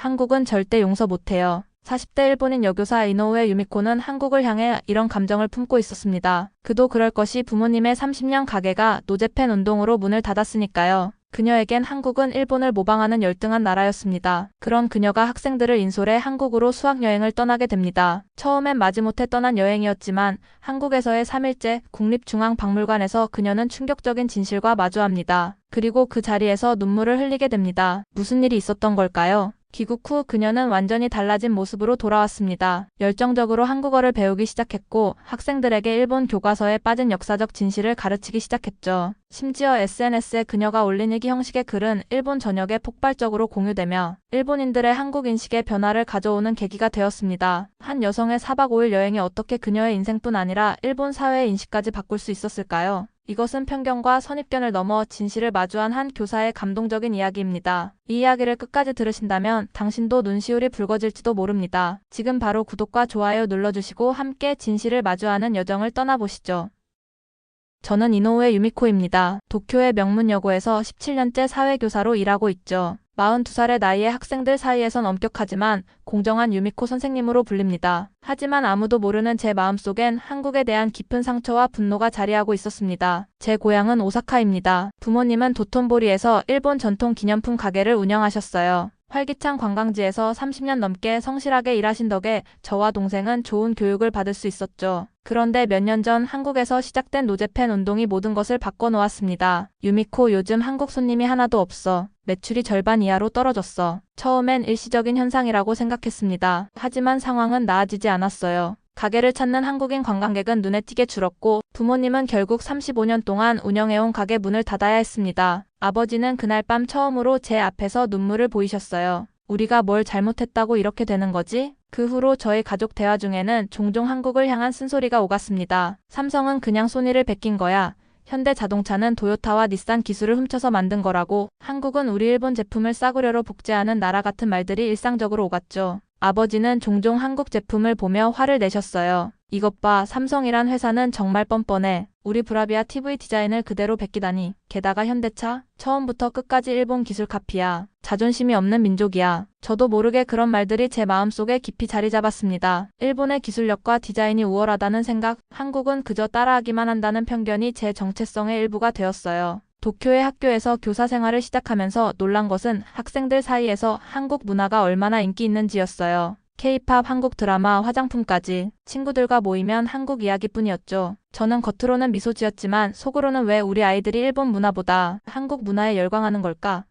한국은 절대 용서 못해요. 40대 일본인 여교사 이노우에 유미코는 한국을 향해 이런 감정을 품고 있었습니다. 그도 그럴 것이 부모님의 30년 가게가 노제팬 운동으로 문을 닫았으니까요. 그녀에겐 한국은 일본을 모방하는 열등한 나라였습니다. 그런 그녀가 학생들을 인솔해 한국으로 수학여행을 떠나게 됩니다. 처음엔 마지못해 떠난 여행이었지만 한국에서의 3일째 국립중앙박물관에서 그녀는 충격적인 진실과 마주합니다. 그리고 그 자리에서 눈물을 흘리게 됩니다. 무슨 일이 있었던 걸까요? 귀국 후 그녀는 완전히 달라진 모습으로 돌아왔습니다. 열정적으로 한국어를 배우기 시작했고 학생들에게 일본 교과서에 빠진 역사적 진실을 가르치기 시작했죠. 심지어 SNS에 그녀가 올린 일기 형식의 글은 일본 전역에 폭발적으로 공유되며 일본인들의 한국 인식의 변화를 가져오는 계기가 되었습니다. 한 여성의 4박 5일 여행이 어떻게 그녀의 인생뿐 아니라 일본 사회의 인식까지 바꿀 수 있었을까요? 이것은 편견과 선입견을 넘어 진실을 마주한 한 교사의 감동적인 이야기입니다. 이 이야기를 끝까지 들으신다면 당신도 눈시울이 붉어질지도 모릅니다. 지금 바로 구독과 좋아요 눌러주시고 함께 진실을 마주하는 여정을 떠나보시죠. 저는 이노우에 유미코입니다. 도쿄의 명문여고에서 17년째 사회교사로 일하고 있죠. 42살의 나이에 학생들 사이에선 엄격하지만 공정한 유미코 선생님으로 불립니다. 하지만 아무도 모르는 제 마음속엔 한국에 대한 깊은 상처와 분노가 자리하고 있었습니다. 제 고향은 오사카입니다. 부모님은 도톤보리에서 일본 전통 기념품 가게를 운영하셨어요. 활기찬 관광지에서 30년 넘게 성실하게 일하신 덕에 저와 동생은 좋은 교육을 받을 수 있었죠. 그런데 몇 년 전 한국에서 시작된 노제팬 운동이 모든 것을 바꿔놓았습니다. 유미코, 요즘 한국 손님이 하나도 없어. 매출이 절반 이하로 떨어졌어. 처음엔 일시적인 현상이라고 생각했습니다. 하지만 상황은 나아지지 않았어요. 가게를 찾는 한국인 관광객은 눈에 띄게 줄었고 부모님은 결국 35년 동안 운영해온 가게 문을 닫아야 했습니다. 아버지는 그날 밤 처음으로 제 앞에서 눈물을 보이셨어요. 우리가 뭘 잘못했다고 이렇게 되는 거지? 그 후로 저희 가족 대화 중에는 종종 한국을 향한 쓴소리가 오갔습니다. 삼성은 그냥 소니를 베낀 거야. 현대자동차는 도요타와 닛산 기술을 훔쳐서 만든 거라고. 한국은 우리 일본 제품을 싸구려로 복제하는 나라 같은 말들이 일상적으로 오갔죠. 아버지는 종종 한국 제품을 보며 화를 내셨어요. 이것 봐, 삼성이란 회사는 정말 뻔뻔해. 우리 브라비아 TV 디자인을 그대로 베끼다니. 게다가 현대차? 처음부터 끝까지 일본 기술 카피야. 자존심이 없는 민족이야. 저도 모르게 그런 말들이 제 마음속에 깊이 자리 잡았습니다. 일본의 기술력과 디자인이 우월하다는 생각, 한국은 그저 따라하기만 한다는 편견이 제 정체성의 일부가 되었어요. 도쿄의 학교에서 교사 생활을 시작하면서 놀란 것은 학생들 사이에서 한국 문화가 얼마나 인기 있는지였어요. K-팝, 한국 드라마, 화장품까지 친구들과 모이면 한국 이야기뿐이었죠. 저는 겉으로는 미소 지었지만 속으로는 왜 우리 아이들이 일본 문화보다 한국 문화에 열광하는 걸까?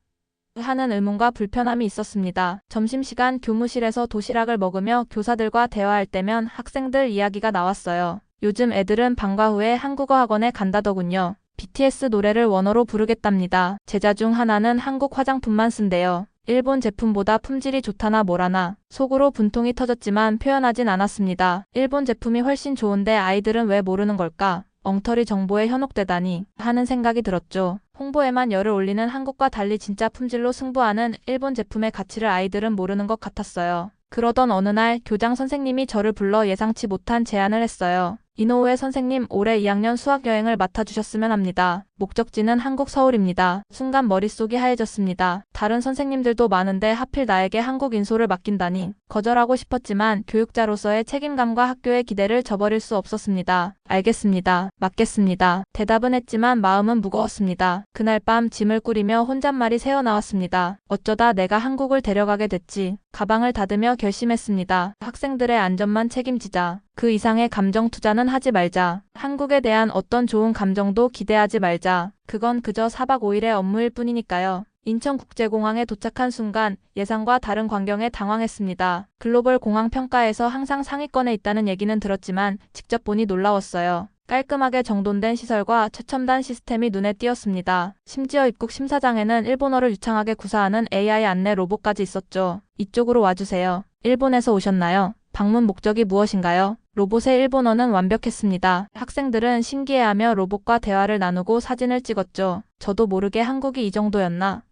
하는 의문과 불편함이 있었습니다. 점심시간 교무실에서 도시락을 먹으며 교사들과 대화할 때면 학생들 이야기가 나왔어요. 요즘 애들은 방과 후에 한국어 학원에 간다더군요. BTS 노래를 원어로 부르겠답니다. 제자 중 하나는 한국 화장품만 쓴대요. 일본 제품보다 품질이 좋다나 뭐라나. 속으로 분통이 터졌지만 표현하진 않았습니다. 일본 제품이 훨씬 좋은데 아이들은 왜 모르는 걸까? 엉터리 정보에 현혹되다니 하는 생각이 들었죠. 홍보에만 열을 올리는 한국과 달리 진짜 품질로 승부하는 일본 제품의 가치를 아이들은 모르는 것 같았어요. 그러던 어느 날 교장 선생님이 저를 불러 예상치 못한 제안을 했어요. 이노우에 선생님, 올해 2학년 수학여행을 맡아주셨으면 합니다. 목적지는 한국 서울입니다. 순간 머릿속이 하얘졌습니다. 다른 선생님들도 많은데 하필 나에게 한국 인솔을 맡긴다니. 거절하고 싶었지만 교육자로서의 책임감과 학교의 기대를 저버릴 수 없었습니다. 알겠습니다. 맡겠습니다. 대답은 했지만 마음은 무거웠습니다. 그날 밤 짐을 꾸리며 혼잣말이 새어나왔습니다. 어쩌다 내가 한국을 데려가게 됐지. 가방을 닫으며 결심했습니다. 학생들의 안전만 책임지자. 그 이상의 감정 투자는 하지 말자. 한국에 대한 어떤 좋은 감정도 기대하지 말자. 그건 그저 4박 5일의 업무일 뿐이니까요. 인천국제공항에 도착한 순간 예상과 다른 광경에 당황했습니다. 글로벌 공항 평가에서 항상 상위권에 있다는 얘기는 들었지만 직접 보니 놀라웠어요. 깔끔하게 정돈된 시설과 최첨단 시스템이 눈에 띄었습니다. 심지어 입국 심사장에는 일본어를 유창하게 구사하는 AI 안내 로봇까지 있었죠. 이쪽으로 와주세요. 일본에서 오셨나요? 방문 목적이 무엇인가요? 로봇의 일본어는 완벽했습니다. 학생들은 신기해하며 로봇과 대화를 나누고 사진을 찍었죠. 저도 모르게 한국이 이 정도였나?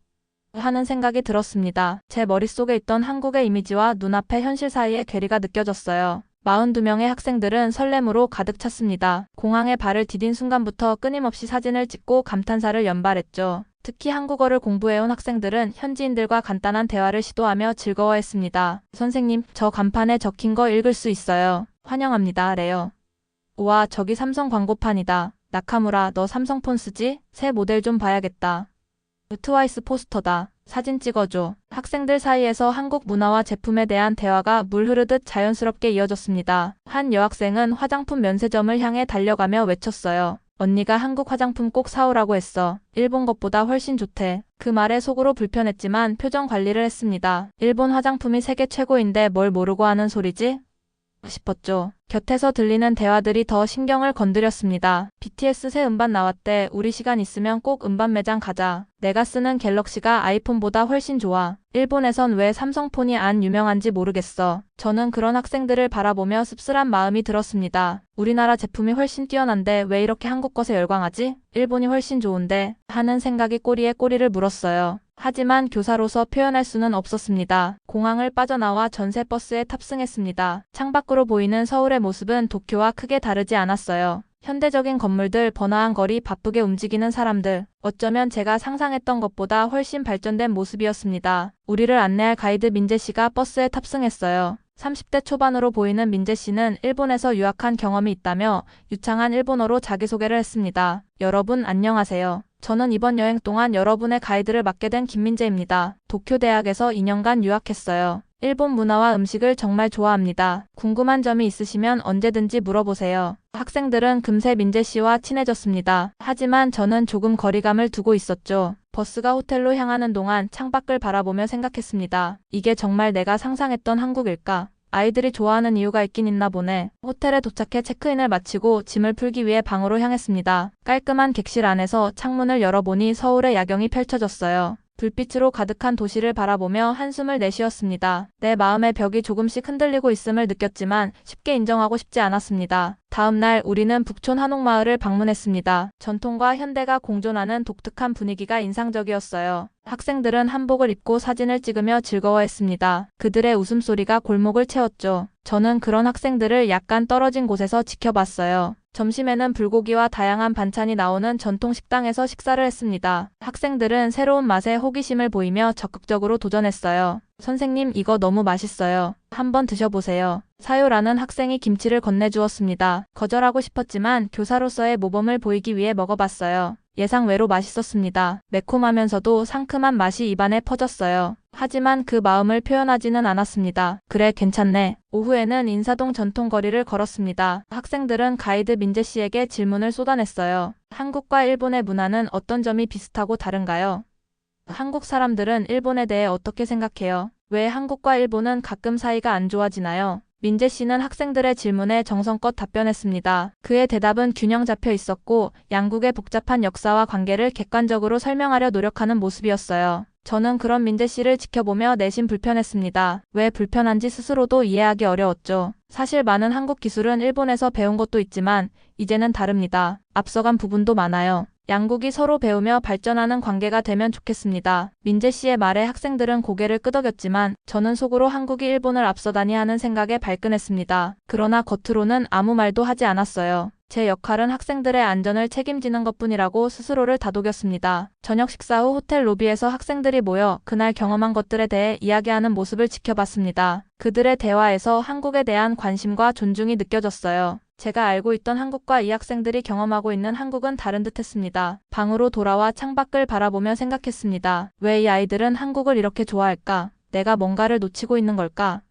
하는 생각이 들었습니다. 제 머릿속에 있던 한국의 이미지와 눈앞의 현실 사이의 괴리가 느껴졌어요. 42명의 학생들은 설렘으로 가득 찼습니다. 공항에 발을 디딘 순간부터 끊임없이 사진을 찍고 감탄사를 연발했죠. 특히 한국어를 공부해온 학생들은 현지인들과 간단한 대화를 시도하며 즐거워했습니다. 선생님, 저 간판에 적힌 거 읽을 수 있어요. 환영합니다. 래요. 우와, 저기 삼성 광고판이다. 나카무라, 너 삼성폰 쓰지? 새 모델 좀 봐야겠다. 트와이스 포스터다. 사진 찍어줘. 학생들 사이에서 한국 문화와 제품에 대한 대화가 물 흐르듯 자연스럽게 이어졌습니다. 한 여학생은 화장품 면세점을 향해 달려가며 외쳤어요. 언니가 한국 화장품 꼭 사오라고 했어. 일본 것보다 훨씬 좋대. 그 말에 속으로 불편했지만 표정 관리를 했습니다. 일본 화장품이 세계 최고인데 뭘 모르고 하는 소리지? 싶었죠. 곁에서 들리는 대화들이 더 신경을 건드렸습니다. BTS 새 음반 나왔대. 우리 시간 있으면 꼭 음반 매장 가자. 내가 쓰는 갤럭시가 아이폰보다 훨씬 좋아. 일본에선 왜 삼성폰이 안 유명한지 모르겠어. 저는 그런 학생들을 바라보며 씁쓸한 마음이 들었습니다. 우리나라 제품이 훨씬 뛰어난데 왜 이렇게 한국 것에 열광하지? 일본이 훨씬 좋은데 하는 생각이 꼬리에 꼬리를 물었어요. 하지만 교사로서 표현할 수는 없었습니다. 공항을 빠져나와 전세버스에 탑승했습니다. 창밖으로 보이는 서울의 모습은 도쿄와 크게 다르지 않았어요. 현대적인 건물들, 번화한 거리, 바쁘게 움직이는 사람들. 어쩌면 제가 상상했던 것보다 훨씬 발전된 모습이었습니다. 우리를 안내할 가이드 민재 씨가 버스에 탑승했어요. 30대 초반으로 보이는 민재 씨는 일본에서 유학한 경험이 있다며 유창한 일본어로 자기소개를 했습니다. 여러분 안녕하세요. 저는 이번 여행 동안 여러분의 가이드를 맡게 된 김민재입니다. 도쿄 대학에서 2년간 유학했어요. 일본 문화와 음식을 정말 좋아합니다. 궁금한 점이 있으시면 언제든지 물어보세요. 학생들은 금세 민재 씨와 친해졌습니다. 하지만 저는 조금 거리감을 두고 있었죠. 버스가 호텔로 향하는 동안 창밖을 바라보며 생각했습니다. 이게 정말 내가 상상했던 한국일까? 아이들이 좋아하는 이유가 있긴 있나 보네. 호텔에 도착해 체크인을 마치고 짐을 풀기 위해 방으로 향했습니다. 깔끔한 객실 안에서 창문을 열어보니 서울의 야경이 펼쳐졌어요. 불빛으로 가득한 도시를 바라보며 한숨을 내쉬었습니다. 내 마음의 벽이 조금씩 흔들리고 있음을 느꼈지만 쉽게 인정하고 싶지 않았습니다. 다음 날 우리는 북촌 한옥마을을 방문했습니다. 전통과 현대가 공존하는 독특한 분위기가 인상적이었어요. 학생들은 한복을 입고 사진을 찍으며 즐거워했습니다. 그들의 웃음소리가 골목을 채웠죠. 저는 그런 학생들을 약간 떨어진 곳에서 지켜봤어요. 점심에는 불고기와 다양한 반찬이 나오는 전통 식당에서 식사를 했습니다. 학생들은 새로운 맛에 호기심을 보이며 적극적으로 도전했어요. 선생님, 이거 너무 맛있어요. 한번 드셔보세요. 사요라는 학생이 김치를 건네주었습니다. 거절하고 싶었지만 교사로서의 모범을 보이기 위해 먹어봤어요. 예상 외로 맛있었습니다. 매콤하면서도 상큼한 맛이 입안에 퍼졌어요. 하지만 그 마음을 표현하지는 않았습니다. 그래, 괜찮네. 오후에는 인사동 전통거리를 걸었습니다. 학생들은 가이드 민재 씨에게 질문을 쏟아냈어요. 한국과 일본의 문화는 어떤 점이 비슷하고 다른가요? 한국 사람들은 일본에 대해 어떻게 생각해요? 왜 한국과 일본은 가끔 사이가 안 좋아지나요? 민재 씨는 학생들의 질문에 정성껏 답변했습니다. 그의 대답은 균형 잡혀 있었고 양국의 복잡한 역사와 관계를 객관적으로 설명하려 노력하는 모습이었어요. 저는 그런 민재 씨를 지켜보며 내심 불편했습니다. 왜 불편한지 스스로도 이해하기 어려웠죠. 사실 많은 한국 기술은 일본에서 배운 것도 있지만 이제는 다릅니다. 앞서간 부분도 많아요. 양국이 서로 배우며 발전하는 관계가 되면 좋겠습니다. 민재 씨의 말에 학생들은 고개를 끄덕였지만 저는 속으로 한국이 일본을 앞서다니 하는 생각에 발끈했습니다. 그러나 겉으로는 아무 말도 하지 않았어요. 제 역할은 학생들의 안전을 책임지는 것뿐이라고 스스로를 다독였습니다. 저녁 식사 후 호텔 로비에서 학생들이 모여 그날 경험한 것들에 대해 이야기하는 모습을 지켜봤습니다. 그들의 대화에서 한국에 대한 관심과 존중이 느껴졌어요. 제가 알고 있던 한국과 이 학생들이 경험하고 있는 한국은 다른 듯했습니다. 방으로 돌아와 창밖을 바라보며 생각했습니다. 왜 이 아이들은 한국을 이렇게 좋아할까? 내가 뭔가를 놓치고 있는 걸까?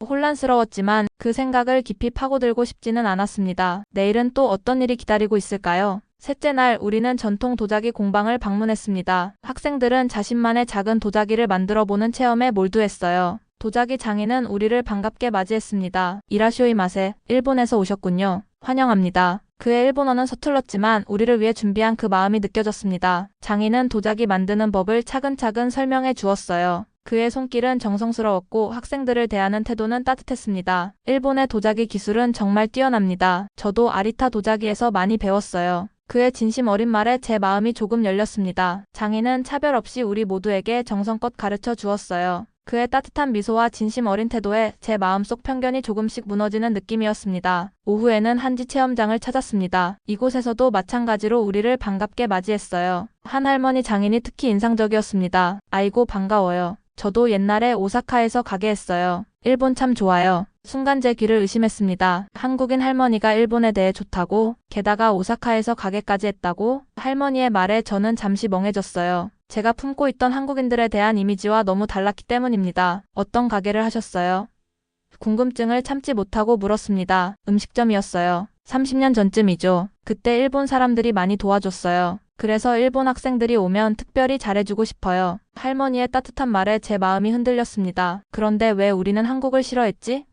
혼란스러웠지만 그 생각을 깊이 파고들고 싶지는 않았습니다. 내일은 또 어떤 일이 기다리고 있을까요? 셋째 날 우리는 전통 도자기 공방을 방문했습니다. 학생들은 자신만의 작은 도자기를 만들어보는 체험에 몰두했어요. 도자기 장인은 우리를 반갑게 맞이했습니다. 이라쇼이마세, 일본에서 오셨군요. 환영합니다. 그의 일본어는 서툴렀지만 우리를 위해 준비한 그 마음이 느껴졌습니다. 장인은 도자기 만드는 법을 차근차근 설명해 주었어요. 그의 손길은 정성스러웠고 학생들을 대하는 태도는 따뜻했습니다. 일본의 도자기 기술은 정말 뛰어납니다. 저도 아리타 도자기에서 많이 배웠어요. 그의 진심 어린 말에 제 마음이 조금 열렸습니다. 장인은 차별 없이 우리 모두에게 정성껏 가르쳐 주었어요. 그의 따뜻한 미소와 진심 어린 태도에 제 마음속 편견이 조금씩 무너지는 느낌이었습니다. 오후에는 한지 체험장을 찾았습니다. 이곳에서도 마찬가지로 우리를 반갑게 맞이했어요. 한 할머니 장인이 특히 인상적이었습니다. 아이고 반가워요. 저도 옛날에 오사카에서 가게 했어요. 일본 참 좋아요. 순간 제 귀를 의심했습니다. 한국인 할머니가 일본에 대해 좋다고, 게다가 오사카에서 가게까지 했다고? 할머니의 말에 저는 잠시 멍해졌어요. 제가 품고 있던 한국인들에 대한 이미지와 너무 달랐기 때문입니다. 어떤 가게를 하셨어요? 궁금증을 참지 못하고 물었습니다. 음식점이었어요. 30년 전쯤이죠. 그때 일본 사람들이 많이 도와줬어요. 그래서 일본 학생들이 오면 특별히 잘해주고 싶어요. 할머니의 따뜻한 말에 제 마음이 흔들렸습니다. 그런데 왜 우리는 한국을 싫어했지?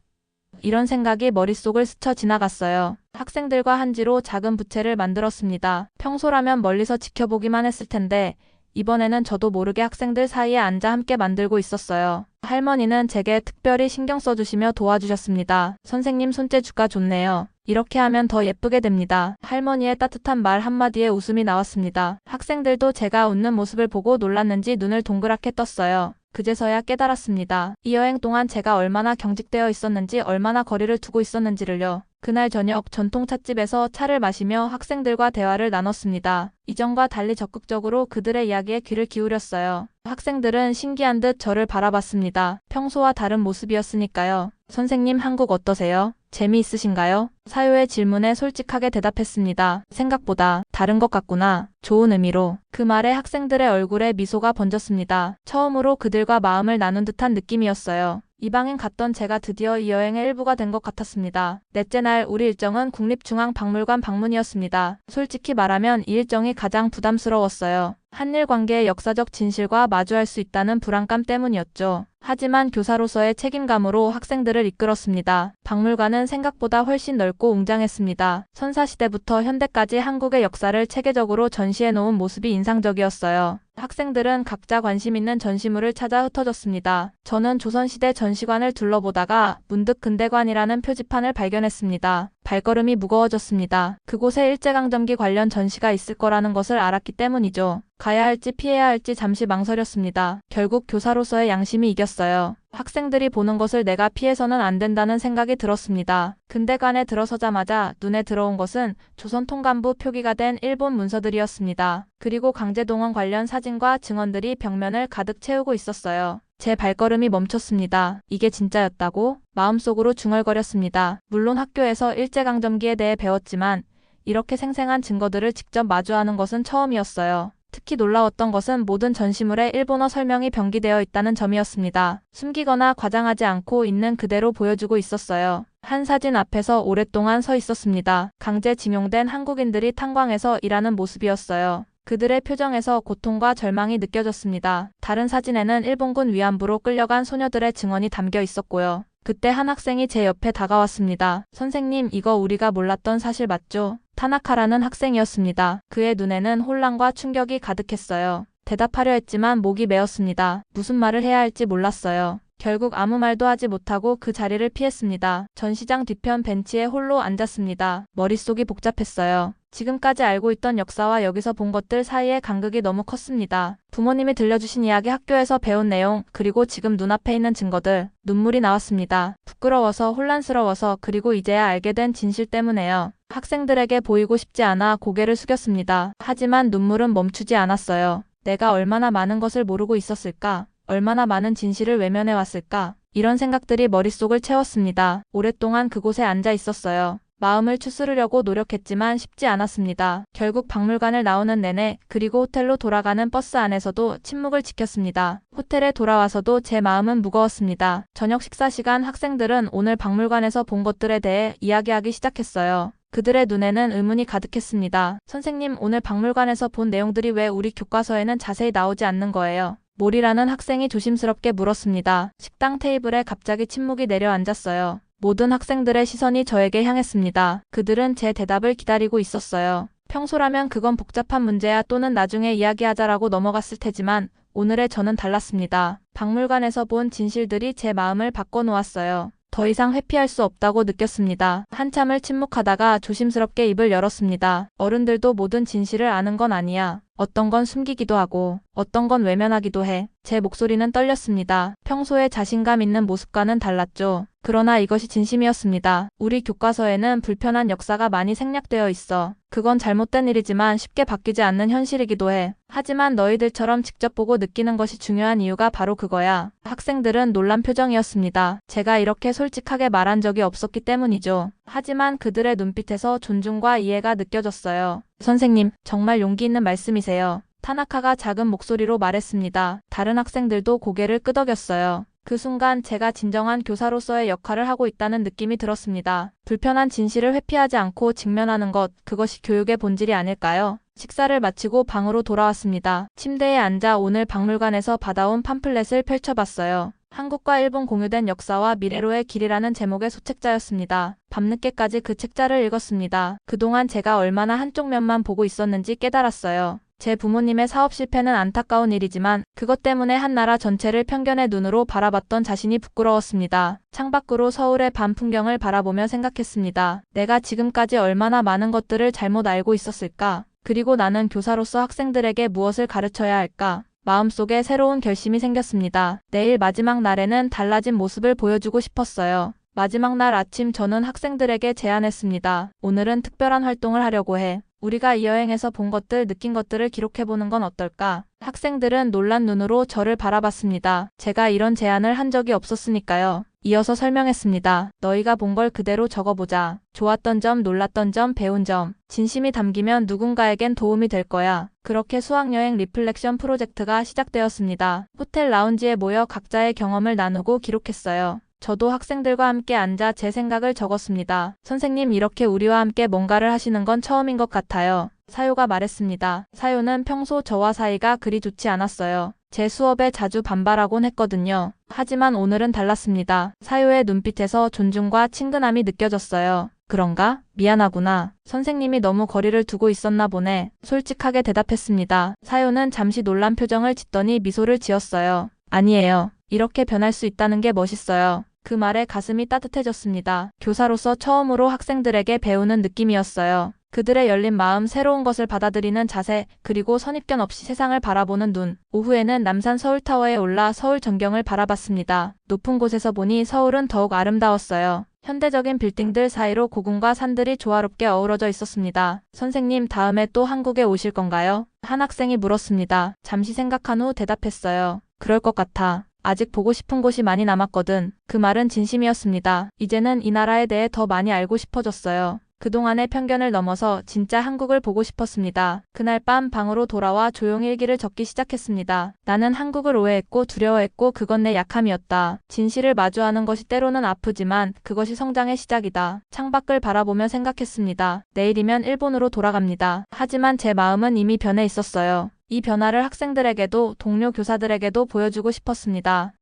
이런 생각이 머릿속을 스쳐 지나갔어요. 학생들과 한지로 작은 부채를 만들었습니다. 평소라면 멀리서 지켜보기만 했을 텐데 이번에는 저도 모르게 학생들 사이에 앉아 함께 만들고 있었어요. 할머니는 제게 특별히 신경 써주시며 도와주셨습니다. 선생님 손재주가 좋네요. 이렇게 하면 더 예쁘게 됩니다. 할머니의 따뜻한 말 한마디에 웃음이 나왔습니다. 학생들도 제가 웃는 모습을 보고 놀랐는지 눈을 동그랗게 떴어요. 그제서야 깨달았습니다. 이 여행 동안 제가 얼마나 경직되어 있었는지, 얼마나 거리를 두고 있었는지를요. 그날 저녁 전통 찻집에서 차를 마시며 학생들과 대화를 나눴습니다. 이전과 달리 적극적으로 그들의 이야기에 귀를 기울였어요. 학생들은 신기한 듯 저를 바라봤습니다. 평소와 다른 모습이었으니까요. 선생님 한국 어떠세요? 재미있으신가요? 사요의 질문에 솔직하게 대답했습니다. 생각보다 다른 것 같구나. 좋은 의미로. 그 말에 학생들의 얼굴에 미소가 번졌습니다. 처음으로 그들과 마음을 나눈 듯한 느낌이었어요. 이방인 갔던 제가 드디어 이 여행의 일부가 된 것 같았습니다. 넷째 날 우리 일정은 국립중앙박물관 방문이었습니다. 솔직히 말하면 이 일정이 가장 부담스러웠어요. 한일 관계의 역사적 진실과 마주할 수 있다는 불안감 때문이었죠. 하지만 교사로서의 책임감으로 학생들을 이끌었습니다. 박물관은 생각보다 훨씬 넓고 웅장했습니다. 선사시대부터 현대까지 한국의 역사를 체계적으로 전시해 놓은 모습이 인상적이었어요. 학생들은 각자 관심 있는 전시물을 찾아 흩어졌습니다. 저는 조선시대 전시관을 둘러보다가 문득 근대관이라는 표지판을 발견했습니다. 발걸음이 무거워졌습니다. 그곳에 일제강점기 관련 전시가 있을 거라는 것을 알았기 때문이죠. 가야 할지 피해야 할지 잠시 망설였습니다. 결국 교사로서의 양심이 이겼어요. 학생들이 보는 것을 내가 피해서는 안 된다는 생각이 들었습니다. 근대관에 들어서자마자 눈에 들어온 것은 조선 통감부 표기가 된 일본 문서들이었습니다. 그리고 강제동원 관련 사진과 증언들이 벽면을 가득 채우고 있었어요. 제 발걸음이 멈췄습니다. 이게 진짜였다고? 마음속으로 중얼거렸습니다. 물론 학교에서 일제강점기에 대해 배웠지만 이렇게 생생한 증거들을 직접 마주하는 것은 처음이었어요. 특히 놀라웠던 것은 모든 전시물에 일본어 설명이 병기되어 있다는 점이었습니다. 숨기거나 과장하지 않고 있는 그대로 보여주고 있었어요. 한 사진 앞에서 오랫동안 서 있었습니다. 강제징용된 한국인들이 탄광에서 일하는 모습이었어요. 그들의 표정에서 고통과 절망이 느껴졌습니다. 다른 사진에는 일본군 위안부로 끌려간 소녀들의 증언이 담겨 있었고요. 그때 한 학생이 제 옆에 다가왔습니다. 선생님, 이거 우리가 몰랐던 사실 맞죠? 타나카라는 학생이었습니다. 그의 눈에는 혼란과 충격이 가득했어요. 대답하려 했지만 목이 메었습니다. 무슨 말을 해야 할지 몰랐어요. 결국 아무 말도 하지 못하고 그 자리를 피했습니다. 전시장 뒤편 벤치에 홀로 앉았습니다. 머릿속이 복잡했어요. 지금까지 알고 있던 역사와 여기서 본 것들 사이의 간극이 너무 컸습니다. 부모님이 들려주신 이야기, 학교에서 배운 내용, 그리고 지금 눈앞에 있는 증거들. 눈물이 나왔습니다. 부끄러워서, 혼란스러워서, 그리고 이제야 알게 된 진실 때문에요. 학생들에게 보이고 싶지 않아 고개를 숙였습니다. 하지만 눈물은 멈추지 않았어요. 내가 얼마나 많은 것을 모르고 있었을까? 얼마나 많은 진실을 외면해 왔을까? 이런 생각들이 머릿속을 채웠습니다. 오랫동안 그곳에 앉아 있었어요. 마음을 추스르려고 노력했지만 쉽지 않았습니다. 결국 박물관을 나오는 내내, 그리고 호텔로 돌아가는 버스 안에서도 침묵을 지켰습니다. 호텔에 돌아와서도 제 마음은 무거웠습니다. 저녁 식사 시간, 학생들은 오늘 박물관에서 본 것들에 대해 이야기하기 시작했어요. 그들의 눈에는 의문이 가득했습니다. 선생님, 오늘 박물관에서 본 내용들이 왜 우리 교과서에는 자세히 나오지 않는 거예요? 몰이라는 학생이 조심스럽게 물었습니다. 식당 테이블에 갑자기 침묵이 내려앉았어요. 모든 학생들의 시선이 저에게 향했습니다. 그들은 제 대답을 기다리고 있었어요. 평소라면 그건 복잡한 문제야 또는 나중에 이야기하자라고 넘어갔을 테지만 오늘의 저는 달랐습니다. 박물관에서 본 진실들이 제 마음을 바꿔놓았어요. 더 이상 회피할 수 없다고 느꼈습니다. 한참을 침묵하다가 조심스럽게 입을 열었습니다. 어른들도 모든 진실을 아는 건 아니야. 어떤 건 숨기기도 하고, 어떤 건 외면하기도 해. 제 목소리는 떨렸습니다. 평소에 자신감 있는 모습과는 달랐죠. 그러나 이것이 진심이었습니다. 우리 교과서에는 불편한 역사가 많이 생략되어 있어. 그건 잘못된 일이지만 쉽게 바뀌지 않는 현실이기도 해. 하지만 너희들처럼 직접 보고 느끼는 것이 중요한 이유가 바로 그거야. 학생들은 놀란 표정이었습니다. 제가 이렇게 솔직하게 말한 적이 없었기 때문이죠. 하지만 그들의 눈빛에서 존중과 이해가 느껴졌어요. 선생님, 정말 용기 있는 말씀이세요. 타나카가 작은 목소리로 말했습니다. 다른 학생들도 고개를 끄덕였어요. 그 순간 제가 진정한 교사로서의 역할을 하고 있다는 느낌이 들었습니다. 불편한 진실을 회피하지 않고 직면하는 것, 그것이 교육의 본질이 아닐까요? 식사를 마치고 방으로 돌아왔습니다. 침대에 앉아 오늘 박물관에서 받아온 팜플렛을 펼쳐봤어요. 한국과 일본 공유된 역사와 미래로의 길이라는 제목의 소책자였습니다. 밤늦게까지 그 책자를 읽었습니다. 그동안 제가 얼마나 한쪽 면만 보고 있었는지 깨달았어요. 제 부모님의 사업 실패는 안타까운 일이지만 그것 때문에 한 나라 전체를 편견의 눈으로 바라봤던 자신이 부끄러웠습니다. 창밖으로 서울의 밤 풍경을 바라보며 생각했습니다. 내가 지금까지 얼마나 많은 것들을 잘못 알고 있었을까? 그리고 나는 교사로서 학생들에게 무엇을 가르쳐야 할까? 마음속에 새로운 결심이 생겼습니다. 내일 마지막 날에는 달라진 모습을 보여주고 싶었어요. 마지막 날 아침 저는 학생들에게 제안했습니다. 오늘은 특별한 활동을 하려고 해. 우리가 이 여행에서 본 것들, 느낀 것들을 기록해보는 건 어떨까? 학생들은 놀란 눈으로 저를 바라봤습니다. 제가 이런 제안을 한 적이 없었으니까요. 이어서 설명했습니다. 너희가 본 걸 그대로 적어보자. 좋았던 점, 놀랐던 점, 배운 점. 진심이 담기면 누군가에겐 도움이 될 거야. 그렇게 수학여행 리플렉션 프로젝트가 시작되었습니다. 호텔 라운지에 모여 각자의 경험을 나누고 기록했어요. 저도 학생들과 함께 앉아 제 생각을 적었습니다. 선생님, 이렇게 우리와 함께 뭔가를 하시는 건 처음인 것 같아요. 사요가 말했습니다. 사요는 평소 저와 사이가 그리 좋지 않았어요. 제 수업에 자주 반발하곤 했거든요. 하지만 오늘은 달랐습니다. 사요의 눈빛에서 존중과 친근함이 느껴졌어요. 그런가? 미안하구나. 선생님이 너무 거리를 두고 있었나 보네. 솔직하게 대답했습니다. 사요는 잠시 놀란 표정을 짓더니 미소를 지었어요. 아니에요. 이렇게 변할 수 있다는 게 멋있어요. 그 말에 가슴이 따뜻해졌습니다. 교사로서 처음으로 학생들에게 배우는 느낌이었어요. 그들의 열린 마음, 새로운 것을 받아들이는 자세, 그리고 선입견 없이 세상을 바라보는 눈. 오후에는 남산 서울타워에 올라 서울 전경을 바라봤습니다. 높은 곳에서 보니 서울은 더욱 아름다웠어요. 현대적인 빌딩들 사이로 고궁과 산들이 조화롭게 어우러져 있었습니다. 선생님, 다음에 또 한국에 오실 건가요? 한 학생이 물었습니다. 잠시 생각한 후 대답했어요. 그럴 것 같아. 아직 보고 싶은 곳이 많이 남았거든. 그 말은 진심이었습니다. 이제는 이 나라에 대해 더 많이 알고 싶어졌어요. 그동안의 편견을 넘어서 진짜 한국을 보고 싶었습니다. 그날 밤 방으로 돌아와 조용히 일기를 적기 시작했습니다. 나는 한국을 오해했고 두려워했고 그건 내 약함이었다. 진실을 마주하는 것이 때로는 아프지만 그것이 성장의 시작이다. 창밖을 바라보며 생각했습니다. 내일이면 일본으로 돌아갑니다. 하지만 제 마음은 이미 변해 있었어요. 이 변화를 학생들에게도 동료 교사들에게도 보여주고 싶었습니다.